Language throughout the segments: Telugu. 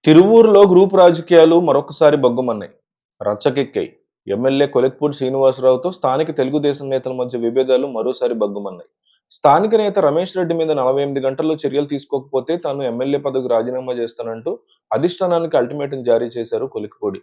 తిరువూరులో గ్రూప్ రాజకీయాలు మరొకసారి బగ్గుమన్నాయి. రచ్చకెక్కాయి. ఎమ్మెల్యే కొలిక్పూడి శ్రీనివాసరావుతో స్థానిక తెలుగుదేశం నేతల మధ్య విభేదాలు మరోసారి బగ్గుమన్నాయి. స్థానిక నేత రమేష్ రెడ్డి మీద 48 గంటల్లో చర్యలు తీసుకోకపోతే తాను ఎమ్మెల్యే పదవికి రాజీనామా చేస్తానంటూ అధిష్టానానికి అల్టిమేటం జారీ చేశారు కొలిక్పూడి.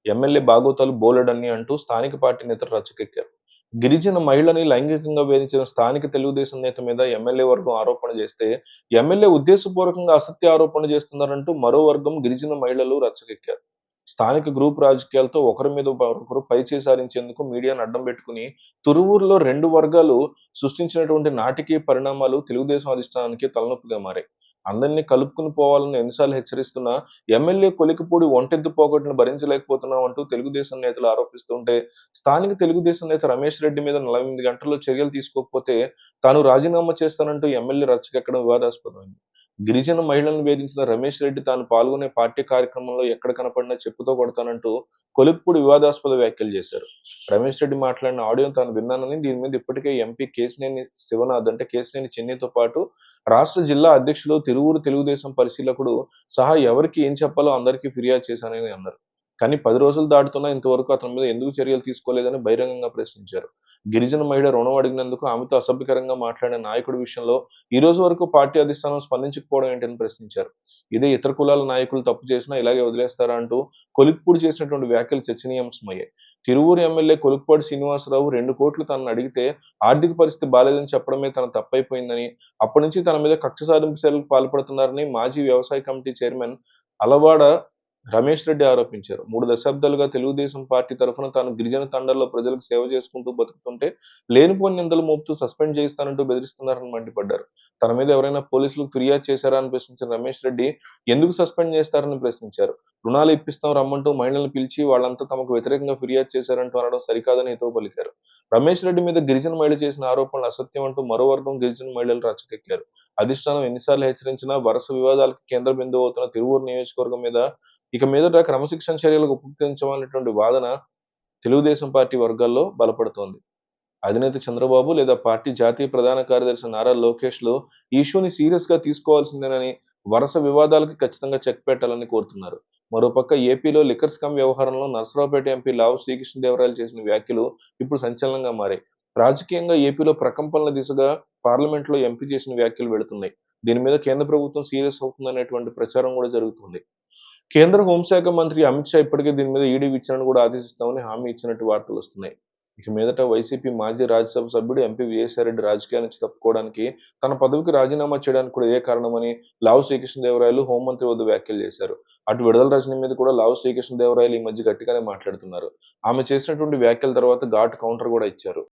ఎమ్మెల్యే బాగోతాలు బోలెడన్ని అంటూ స్థానిక పార్టీ నేతలు రచ్చకెక్కారు. గిరిజన మహిళని లైంగికంగా వేధించిన స్థానిక తెలుగుదేశం నేత మీద ఎమ్మెల్యే వర్గం ఆరోపణ చేస్తే, ఎమ్మెల్యే ఉద్దేశపూర్వకంగా అసత్య ఆరోపణలు చేస్తున్నారంటూ మరో వర్గం గిరిజన మహిళలు రచ్చకెక్కారు. స్థానిక గ్రూప్ రాజకీయాలతో ఒకరి మీద ఒకరు పైచేయి సారించేందుకు మీడియాను అడ్డం పెట్టుకుని తురువూరులో రెండు వర్గాలు సృష్టించినటువంటి నాటకీయ పరిణామాలు తెలుగుదేశం అధిష్టానానికి తలనొప్పిగా మారాయి. అందరినీ కలుపుకుని పోవాలని ఎన్నిసార్లు హెచ్చరిస్తున్నా ఎమ్మెల్యే కొలికిపూడి ఒంటెద్దు పోగొట్టును భరించలేకపోతున్నాం అంటూ తెలుగుదేశం నేతలు ఆరోపిస్తుంటే, స్థానిక తెలుగుదేశం నేత రమేష్ రెడ్డి మీద 48 గంటల్లో చర్యలు తీసుకోకపోతే తాను రాజీనామా చేస్తానంటూ ఎమ్మెల్యే రచ్చకెక్కడం వివాదాస్పదమైంది. గిరిజన మహిళలను వేధించిన రమేష్ రెడ్డి తాను పాల్గొనే పార్టీ కార్యక్రమంలో ఎక్కడ కనపడినా చెప్పుతో కొడతానంటూ కొలిక్పూడి వివాదాస్పద వ్యాఖ్యలు చేశారు. రమేష్ రెడ్డి మాట్లాడిన ఆడియోను తాను విన్నానని, దీని మీద ఇప్పటికే ఎంపీ కేశినేని చిన్నితో పాటు రాష్ట్ర జిల్లా అధ్యక్షులు, తిరువూరు తెలుగుదేశం పరిశీలకుడు సహా ఎవరికి ఏం చెప్పాలో అందరికీ ఫిర్యాదు చేశానని అన్నారు. కానీ 10 రోజులు దాటుతున్నా ఇంతవరకు అతని మీద ఎందుకు చర్యలు తీసుకోలేదని బహిరంగంగా ప్రశ్నించారు. గిరిజన మహిళ రుణం అడిగినందుకు ఆమెతో అసభ్యకరంగా మాట్లాడిన నాయకుడి విషయంలో ఈ రోజు వరకు పార్టీ అధిష్టానం స్పందించకపోవడం ఏంటని ప్రశ్నించారు. ఇదే ఇతర కులాల నాయకులు తప్పు చేసినా ఇలాగే వదిలేస్తారా అంటూ కొలిక్పూడి చేసినటువంటి వ్యాఖ్యలు చర్చనీయాంశమయ్యాయి. తిరువూరు ఎమ్మెల్యే కొలుక్పాటి శ్రీనివాసరావు 2 కోట్లు తనను అడిగితే ఆర్థిక పరిస్థితి బాలేదని చెప్పడమే తన తప్పైపోయిందని, అప్పటి నుంచి తన మీద కక్ష సాధింపు చర్యలకు పాల్పడుతున్నారని మాజీ వ్యవసాయ కమిటీ చైర్మన్ అలవాడ రమేష్ రెడ్డి ఆరోపించారు. 3 దశాబ్దాలుగా తెలుగుదేశం పార్టీ తరఫున తాను గిరిజన తండాల్లో ప్రజలకు సేవ చేసుకుంటూ బతుకుతుంటే లేనిపోని నిందలు మోపుతూ సస్పెండ్ చేయిస్తానంటూ బెదిరిస్తున్నారని మండిపడ్డారు. తన మీద ఎవరైనా పోలీసులకు ఫిర్యాదు చేశారా అని ప్రశ్నించిన రమేష్ రెడ్డి ఎందుకు సస్పెండ్ చేస్తారని ప్రశ్నించారు. రుణాలు ఇప్పిస్తాం రమ్మంటూ మహిళలను పిలిచి వాళ్ళంతా తమకు వ్యతిరేకంగా ఫిర్యాదు చేశారంటూ అనడం సరికాదని హితవు పలికారు. రమేష్ రెడ్డి మీద గిరిజన మహిళ చేసిన ఆరోపణలు అసత్యం అంటూ మరో వర్గం గిరిజన మహిళలు రచ్చకెక్కారు. అధిష్టానం ఎన్నిసార్లు హెచ్చరించినా వరుస వివాదాలకు కేంద్ర బిందువు అవుతున్న తిరువూరు నియోజకవర్గం మీద ఇక మీదట క్రమశిక్షణ చర్యలకు ఉపక్రమించమనేటువంటి వాదన తెలుగుదేశం పార్టీ వర్గాల్లో బలపడుతోంది. అధినేత చంద్రబాబు లేదా పార్టీ జాతీయ ప్రధాన కార్యదర్శి నారా లోకేష్‌లు ఈ ఇష్యూని సీరియస్‌గా తీసుకోవాల్సిందేనని, వరుస వివాదాలకి ఖచ్చితంగా చెక్ పెట్టాలని కోరుతున్నారు. మరోపక్క ఏపీలో లిక్కర్ స్కామ్ వ్యవహారంలో నరసరావుపేట ఎంపీ లావు శ్రీకృష్ణదేవరాయలు చేసిన వ్యాఖ్యలు ఇప్పుడు సంచలనంగా మారాయి. రాజకీయంగా ఏపీలో ప్రకంపనల దిశగా పార్లమెంట్‌లో ఎంపీ చేసిన వ్యాఖ్యలు వెళుతున్నాయి. దీని మీద కేంద్ర ప్రభుత్వం సీరియస్ అవుతుందనేటువంటి ప్రచారం కూడా జరుగుతుంది. కేంద్ర హోంశాఖ మంత్రి అమిత్ షా ఇప్పటికే దీని మీద ఈడీ విచారణను కూడా ఆదేశిస్తామని హామీ ఇచ్చినట్టు వార్తలొస్తున్నాయి. ఇక మీదట వైసీపీ మాజీ రాజ్యసభ సభ్యుడు ఎంపీ విజయసాయిరెడ్డి రాజకీయాల నుంచి తప్పుకోవడానికి, తన పదవికి రాజీనామా చేయడానికి కూడా ఇదే కారణమని లావు శ్రీకృష్ణదేవరాయలు హోంమంత్రి వద్ద వ్యాఖ్యలు చేశారు. అటు విడుదల రజనీ మీద కూడా లావు శ్రీకృష్ణదేవరాయలు ఈ మధ్య గట్టిగానే మాట్లాడుతున్నారు. ఆమె చేసినటువంటి వ్యాఖ్యల తర్వాత ఘాటు కౌంటర్ కూడా ఇచ్చారు.